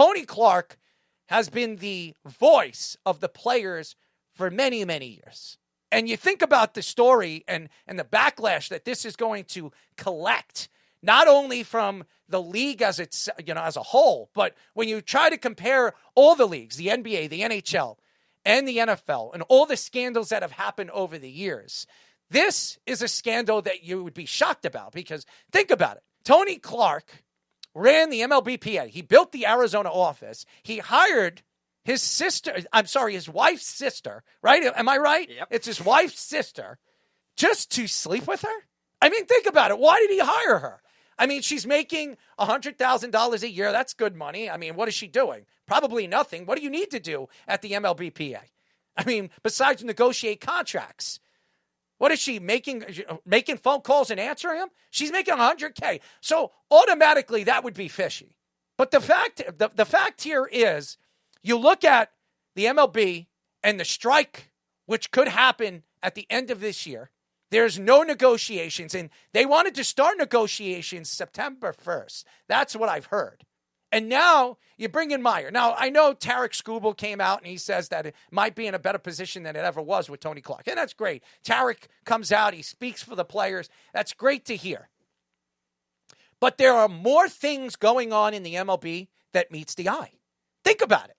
Tony Clark has been the voice of the players for many, many years. And you think about the story and the backlash that this is going to collect, not only from the league as it's, as a whole, but when you try to compare all the leagues, the NBA, the NHL, and the NFL, and all the scandals that have happened over the years, this is a scandal that you would be shocked about, because think about it. Tony Clark ran the MLB PA. He built the Arizona office. He hired his wife's sister, right? Am I right? Yep. It's his wife's sister, just to sleep with her? I mean, think about it. Why did he hire her? I mean, she's making $100,000 a year. That's good money. I mean, what is she doing? Probably nothing. What do you need to do at the MLB PA? I mean, besides negotiate contracts. What is she making phone calls and answering them? She's making $100K. So automatically that would be fishy. But the fact here is, you look at the MLB and the strike, which could happen at the end of this year. There's no negotiations, and they wanted to start negotiations September 1st. That's what I've heard. And now you bring in Meyer. Now, I know Tarik Skubal came out and he says that it might be in a better position than it ever was with Tony Clark. And that's great. Tarik comes out. He speaks for the players. That's great to hear. But there are more things going on in the MLB that meets the eye. Think about it.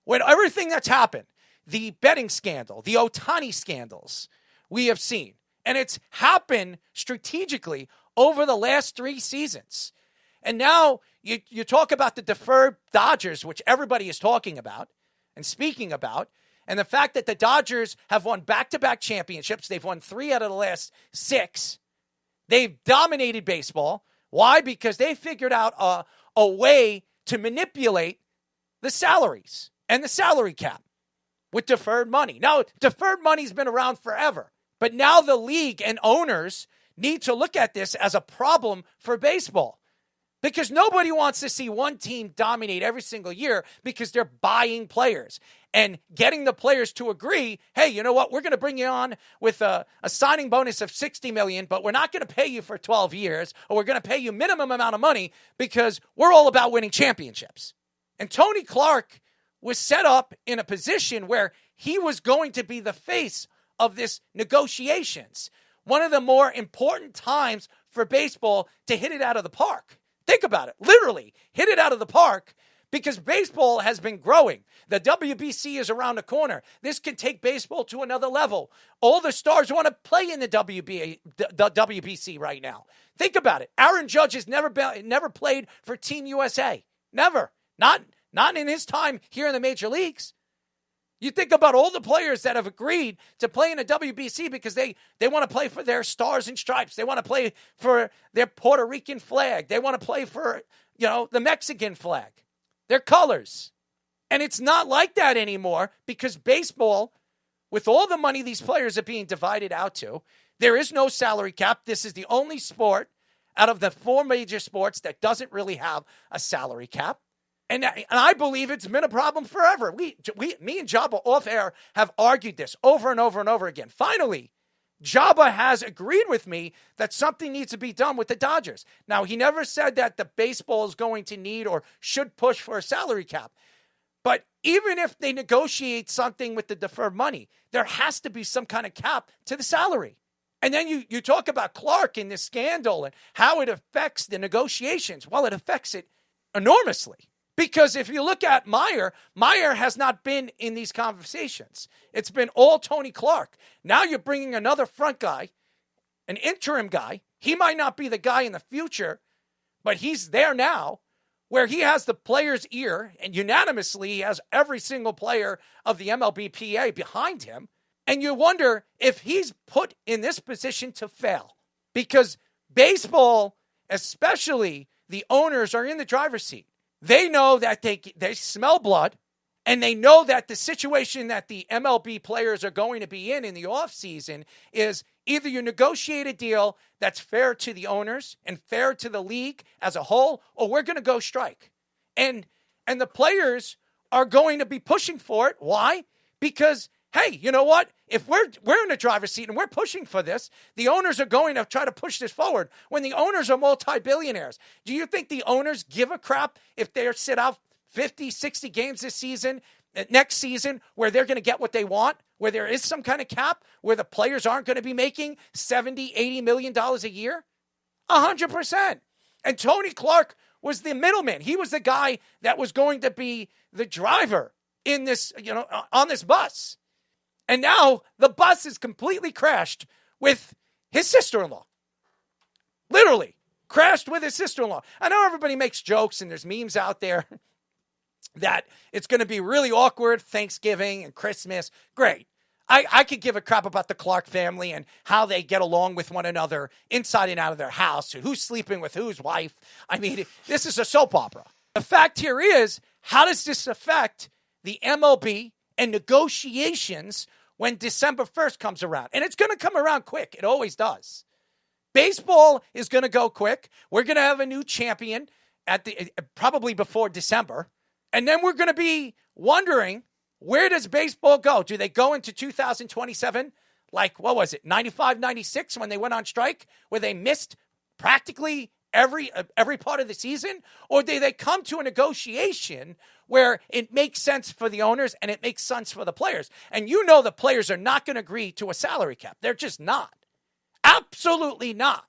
With everything that's happened, the betting scandal, the Ohtani scandals we have seen, and it's happened strategically over the last 3 seasons. And now you talk about the deferred Dodgers, which everybody is talking about and speaking about, and the fact that the Dodgers have won back-to-back championships. They've won 3 out of the last 6. They've dominated baseball. Why? Because they figured out a way to manipulate the salaries and the salary cap with deferred money. Now, deferred money's been around forever, but now the league and owners need to look at this as a problem for baseball, because nobody wants to see one team dominate every single year, because they're buying players and getting the players to agree, hey, you know what? We're going to bring you on with a signing bonus of $60 million, but we're not going to pay you for 12 years, or we're going to pay you minimum amount of money because we're all about winning championships. And Tony Clark was set up in a position where he was going to be the face of this negotiations. One of the more important times for baseball to hit it out of the park. Think about it. Literally, hit it out of the park, because baseball has been growing. The WBC is around the corner. This can take baseball to another level. All the stars want to play in the WBC right now. Think about it. Aaron Judge has never played for Team USA. Never. Not in his time here in the major leagues. You think about all the players that have agreed to play in the WBC because they want to play for their stars and stripes. They want to play for their Puerto Rican flag. They want to play for, the Mexican flag, their colors. And it's not like that anymore, because baseball, with all the money these players are being divided out to, there is no salary cap. This is the only sport out of the 4 major sports that doesn't really have a salary cap. And I believe it's been a problem forever. Me and Jabba off air have argued this over and over and over again. Finally, Jabba has agreed with me that something needs to be done with the Dodgers. Now, he never said that the baseball is going to need or should push for a salary cap. But even if they negotiate something with the deferred money, there has to be some kind of cap to the salary. And then you talk about Clark and this scandal and how it affects the negotiations. Well, it affects it enormously. Because if you look at Meyer has not been in these conversations. It's been all Tony Clark. Now you're bringing another front guy, an interim guy. He might not be the guy in the future, but he's there now, where he has the player's ear, and unanimously he has every single player of the MLB PA behind him. And you wonder if he's put in this position to fail. Because baseball, especially the owners, are in the driver's seat. They know that they smell blood, and they know that the situation that the MLB players are going to be in the offseason is either you negotiate a deal that's fair to the owners and fair to the league as a whole, or we're going to go strike. And the players are going to be pushing for it. Why? Because, hey, you know what? If we're in the driver's seat and we're pushing for this, the owners are going to try to push this forward. When the owners are multi-billionaires, do you think the owners give a crap if they sit out 50, 60 games this season, next season, where they're going to get what they want, where there is some kind of cap, where the players aren't going to be making $70, $80 million a year? 100%. And Tony Clark was the middleman. He was the guy that was going to be the driver in this, on this bus. And now the bus is completely crashed with his sister-in-law. Literally crashed with his sister-in-law. I know everybody makes jokes and there's memes out there that it's going to be really awkward Thanksgiving and Christmas. Great. I could give a crap about the Clark family and how they get along with one another inside and out of their house, who's sleeping with whose wife. I mean, this is a soap opera. The fact here is, how does this affect the MLB and negotiations when December 1st comes around? And it's going to come around quick. It always does. Baseball is going to go quick. We're going to have a new champion probably before December. And then we're going to be wondering, where does baseball go? Do they go into 2027 like, what was it, 95, 96 when they went on strike, where they missed practically every part of the season? Or do they come to a negotiation where it makes sense for the owners and it makes sense for the players? And the players are not going to agree to a salary cap. They're just not. Absolutely not.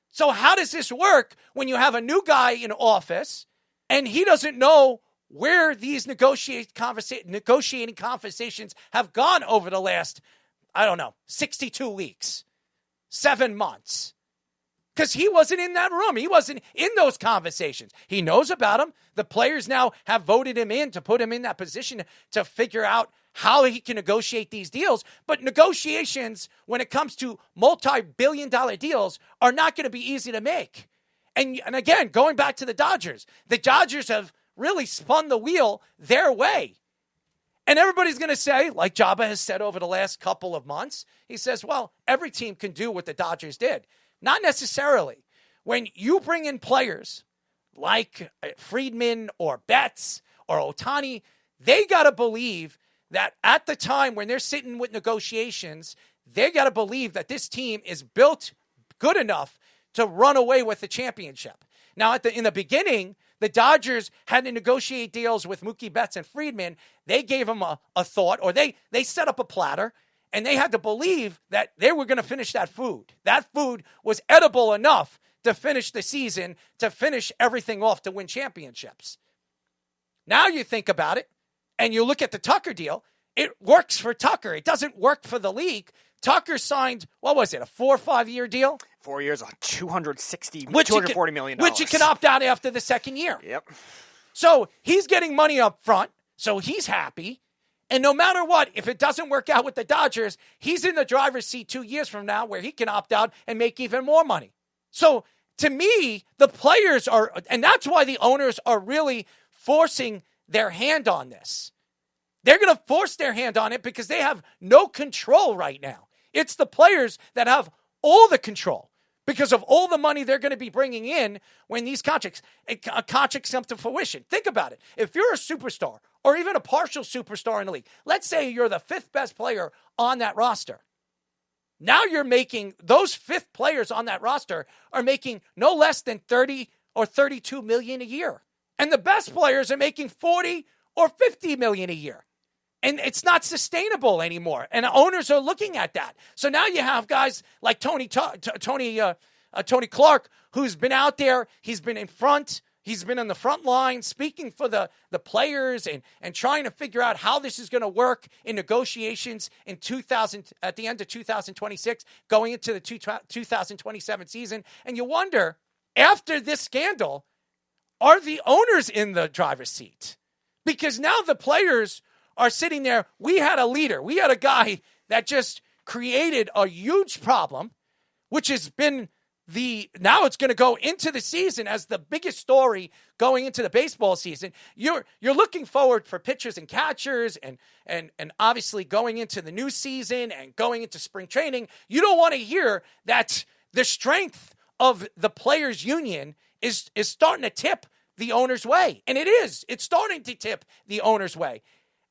So how does this work when you have a new guy in office and he doesn't know where these negotiating conversations have gone over the last, 62 weeks, 7 months? Because he wasn't in that room. He wasn't in those conversations. He knows about them. The players now have voted him in to put him in that position to figure out how he can negotiate these deals. But negotiations, when it comes to multi-billion-dollar deals, are not going to be easy to make. And again, going back to the Dodgers have really spun the wheel their way. And everybody's going to say, like Jabba has said over the last couple of months, he says, well, every team can do what the Dodgers did. Not necessarily. When you bring in players like Friedman or Betts or Ohtani, they got to believe that at the time when they're sitting with negotiations, they got to believe that this team is built good enough to run away with the championship. Now, in the beginning, the Dodgers had to negotiate deals with Mookie Betts and Friedman. They gave them a thought, or they set up a platter, and they had to believe that they were going to finish that food. That food was edible enough to finish the season, to finish everything off, to win championships. Now you think about it, and you look at the Tucker deal. It works for Tucker. It doesn't work for the league. Tucker signed, what was it, a 4 or 5 year deal? 4 years, $240 million. Which he can opt out after the second year. Yep. So he's getting money up front, so he's happy. And no matter what, if it doesn't work out with the Dodgers, he's in the driver's seat 2 years from now where he can opt out and make even more money. So to me, the players are, and that's why the owners are really forcing their hand on this. They're going to force their hand on it because they have no control right now. It's the players that have all the control because of all the money they're going to be bringing in when these contracts come to fruition. Think about it. If you're a superstar or even a partial superstar in the league, let's say you're the 5th best player on that roster. Now you're making, those 5th players on that roster are making no less than 30 or 32 million a year. And the best players are making 40 or 50 million a year. And it's not sustainable anymore. And owners are looking at that. So now you have guys like Tony Clark, who's been out there. He's been in front. He's been on the front line speaking for the players and trying to figure out how this is going to work in negotiations at the end of 2026, going into the 2027 season. And you wonder, after this scandal, are the owners in the driver's seat? Because now the players are sitting there. We had a leader. We had a guy that just created a huge problem, which has been now it's going to go into the season as the biggest story going into the baseball season. You're looking forward for pitchers and catchers and obviously going into the new season and going into spring training. You don't want to hear that the strength of the players' union is starting to tip the owner's way. And it is. It's starting to tip the owner's way.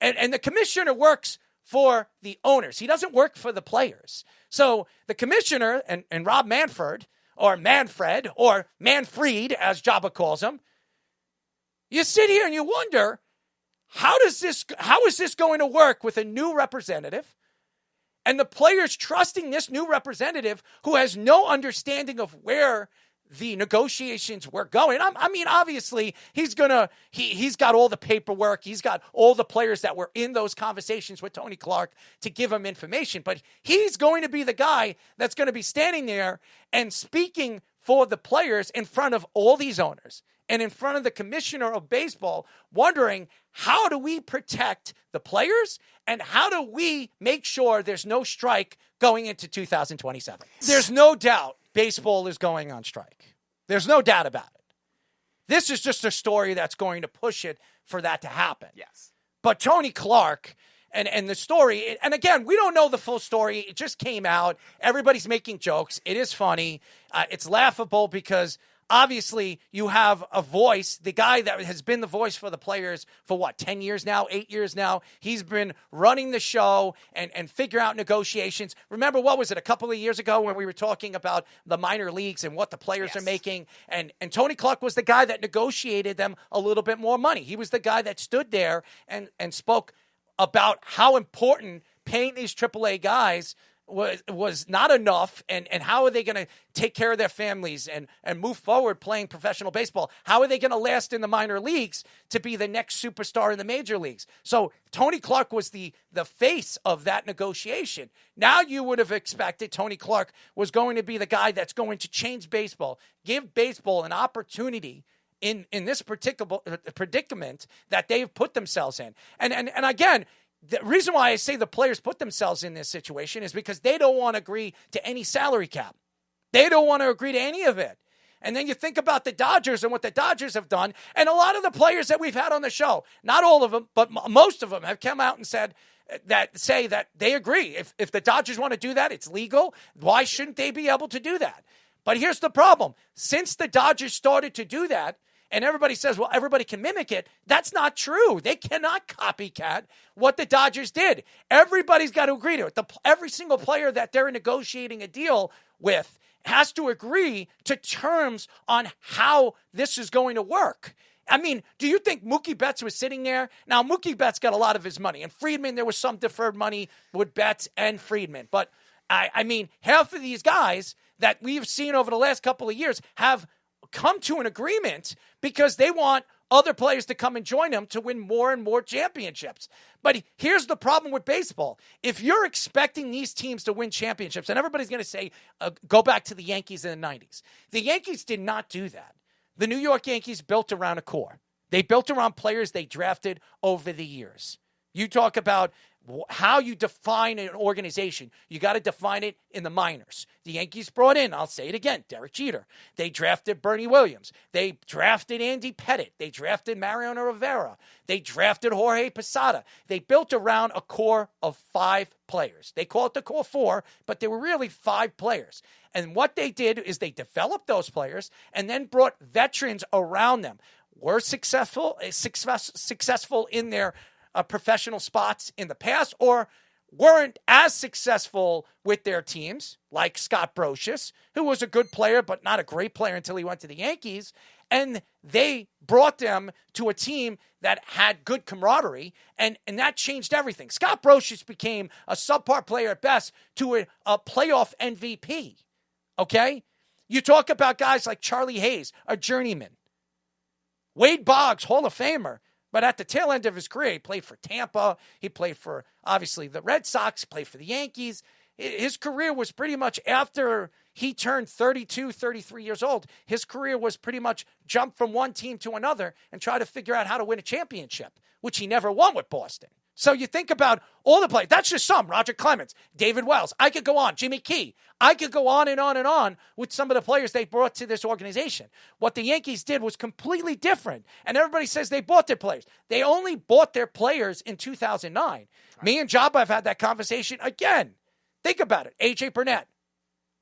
And the commissioner works for the owners. He doesn't work for the players. So the commissioner and Rob Manfred, or Manfred, as Jabba calls him, You sit here and you wonder, how is this going to work with a new representative and the players trusting this new representative who has no understanding of where the negotiations were going? I mean, obviously, he's got all the paperwork. He's got all the players that were in those conversations with Tony Clark to give him information. But he's going to be the guy that's going to be standing there and speaking for the players in front of all these owners and in front of the commissioner of baseball, wondering, how do we protect the players and how do we make sure there's no strike going into 2027? There's no doubt baseball is going on strike. There's no doubt about it. This is just a story that's going to push it for that to happen. Yes. But Tony Clark and the story, and again, we don't know the full story. It just came out. Everybody's making jokes. It is funny. It's laughable because obviously you have a voice, the guy that has been the voice for the players for 10 years now, 8 years now. He's been running the show and figure out negotiations. Remember, what was it, a couple of years ago when we were talking about the minor leagues and what the players are making? And Tony Clark was the guy that negotiated them a little bit more money. He was the guy that stood there and spoke about how important paying these AAA guys was not enough, and how are they going to take care of their families and move forward playing professional baseball? How are they going to last in the minor leagues to be the next superstar in the major leagues? So Tony Clark was the face of that negotiation. Now you would have expected Tony Clark was going to be the guy that's going to change baseball, give baseball an opportunity in this particular predicament that they've put themselves in. And again, the reason why I say the players put themselves in this situation is because they don't want to agree to any salary cap. They don't want to agree to any of it. And then you think about the Dodgers and what the Dodgers have done. And a lot of the players that we've had on the show, not all of them, but most of them have come out and said that they agree. If the Dodgers want to do that, it's legal. Why shouldn't they be able to do that? But here's the problem. Since the Dodgers started to do that, and everybody says, well, everybody can mimic it. That's not true. They cannot copycat what the Dodgers did. Everybody's got to agree to it. Every single player that they're negotiating a deal with has to agree to terms on how this is going to work. I mean, do you think Mookie Betts was sitting there? Now, Mookie Betts got a lot of his money. And Friedman, there was some deferred money with Betts and Friedman. But, I mean, half of these guys that we've seen over the last couple of years have come to an agreement because they want other players to come and join them to win more and more championships. But here's the problem with baseball. If you're expecting these teams to win championships, and everybody's going to say, go back to the Yankees in the 90s. The Yankees did not do that. The New York Yankees built around a core. They built around players they drafted over the years. You talk about how you define an organization. You got to define it in the minors. The Yankees brought in, I'll say it again, Derek Jeter. They drafted Bernie Williams. They drafted Andy Pettitte. They drafted Mariano Rivera. They drafted Jorge Posada. They built around a core of 5 players. They call it the core 4, but there were really 5 players. And what they did is they developed those players and then brought veterans around them. Were successful in their professional spots in the past, or weren't as successful with their teams, like Scott Brocious, who was a good player but not a great player until he went to the Yankees, and they brought them to a team that had good camaraderie, and that changed everything. Scott Brocious became a subpar player at best to a playoff MVP, okay? You talk about guys like Charlie Hayes, a journeyman. Wade Boggs, Hall of Famer. But at the tail end of his career, he played for Tampa. He played for, obviously, the Red Sox, played for the Yankees. His career was pretty much after he turned 32, 33 years old. His career was pretty much jump from one team to another and try to figure out how to win a championship, which he never won with Boston. So you think about all the players. That's just some. Roger Clemens, David Wells. I could go on. Jimmy Key. I could go on and on and on with some of the players they brought to this organization. What the Yankees did was completely different. And everybody says they bought their players. They only bought their players in 2009. Right. Me and Job, I've had that conversation again. Think about it. A.J. Burnett.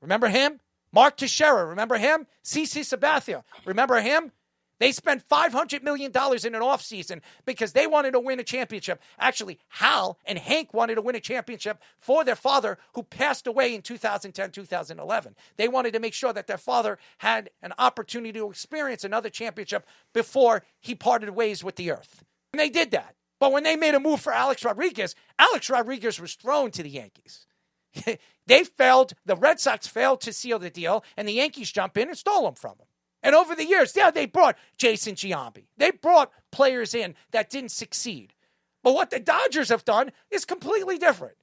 Remember him? Mark Teixeira. Remember him? CeCe Sabathia. Remember him? They spent $500 million in an offseason because they wanted to win a championship. Actually, Hal and Hank wanted to win a championship for their father, who passed away in 2010, 2011. They wanted to make sure that their father had an opportunity to experience another championship before he parted ways with the earth. And they did that. But when they made a move for Alex Rodriguez was thrown to the Yankees. They failed, the Red Sox failed to seal the deal, and the Yankees jump in and stole him from them. And over the years, they brought Jason Giambi. They brought players in that didn't succeed. But what the Dodgers have done is completely different.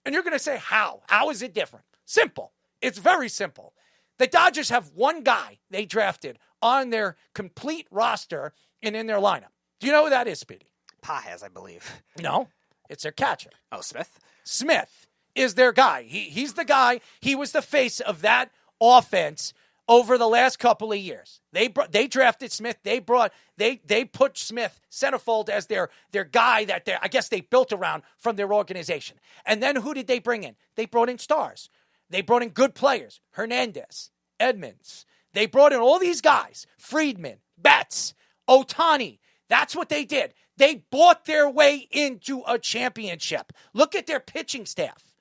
And you're going to say, how? How is it different? Simple. It's very simple. The Dodgers have one guy they drafted on their complete roster and in their lineup. Do you know who that is, Speedy? Paez, I believe. No, it's their catcher. Oh, Smith? Smith is their guy. He's the guy. He was the face of that offense over the last couple of years. They drafted Smith. They put Smith centerfold as their guy that I guess they built around from their organization. And then who did they bring in? They brought in stars. They brought in good players. Hernandez, Edmonds. They brought in all these guys. Friedman, Betts, Ohtani. That's what they did. They bought their way into a championship. Look at their pitching staff.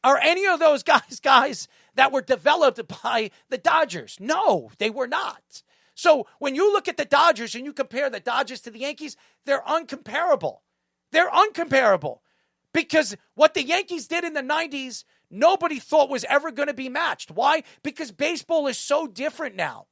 Are any of those guys that were developed by the Dodgers? No, they were not. So when you look at the Dodgers and you compare the Dodgers to the Yankees, they're uncomparable. They're uncomparable because what the Yankees did in the 90s, nobody thought was ever going to be matched. Why? Because baseball is so different now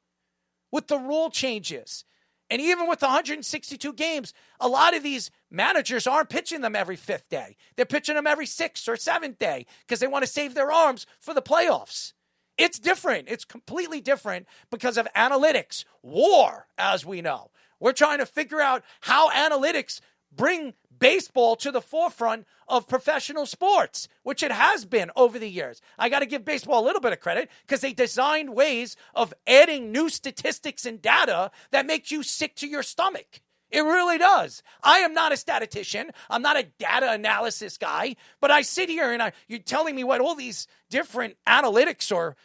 with the rule changes. And even with 162 games, a lot of these managers aren't pitching them every fifth day. They're pitching them every sixth or seventh day because they want to save their arms for the playoffs. It's different. It's completely different because of analytics. War, as we know. We're trying to figure out how analytics bring baseball to the forefront of professional sports, which it has been over the years. I got to give baseball a little bit of credit because they designed ways of adding new statistics and data that makes you sick to your stomach. It really does. I am not a statistician. I'm not a data analysis guy, but I sit here and you're telling me what all these different analytics or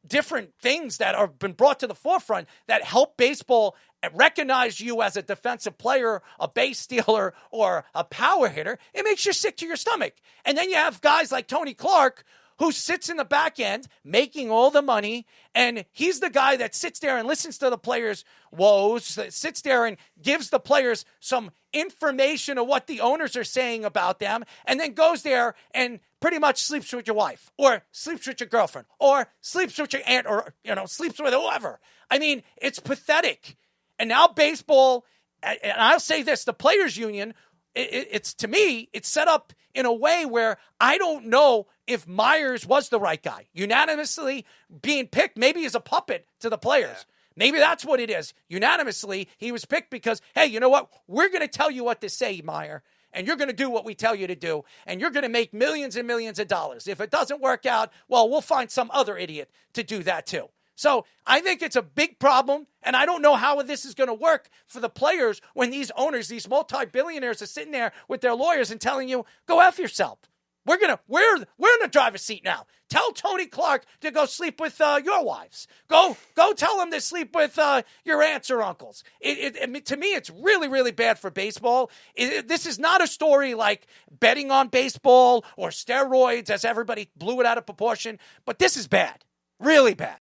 different things that have been brought to the forefront that help baseball recognize you as a defensive player, a base stealer, or a power hitter. It makes you sick to your stomach. And then you have guys like Tony Clark, who sits in the back end making all the money, and he's the guy that sits there and listens to the players' woes, that sits there and gives the players some information of what the owners are saying about them, and then goes there and pretty much sleeps with your wife, or sleeps with your girlfriend, or sleeps with your aunt, or sleeps with whoever. I mean, it's pathetic. And now baseball, and I'll say this, the players' union, it's to me, it's set up in a way where I don't know if Myers was the right guy. Unanimously being picked, maybe as a puppet to the players. Yeah. Maybe that's what it is. Unanimously, he was picked because, hey, you know what? We're going to tell you what to say, Meyer, and you're going to do what we tell you to do, and you're going to make millions and millions of dollars. If it doesn't work out, well, we'll find some other idiot to do that too. So I think it's a big problem, and I don't know how this is going to work for the players when these owners, these multi-billionaires are sitting there with their lawyers and telling you, go F yourself. We're in the driver's seat now. Tell Tony Clark to go sleep with your wives. Go tell him to sleep with your aunts or uncles. To me, it's really, really bad for baseball. This is not a story like betting on baseball or steroids, as everybody blew it out of proportion, but this is bad, really bad.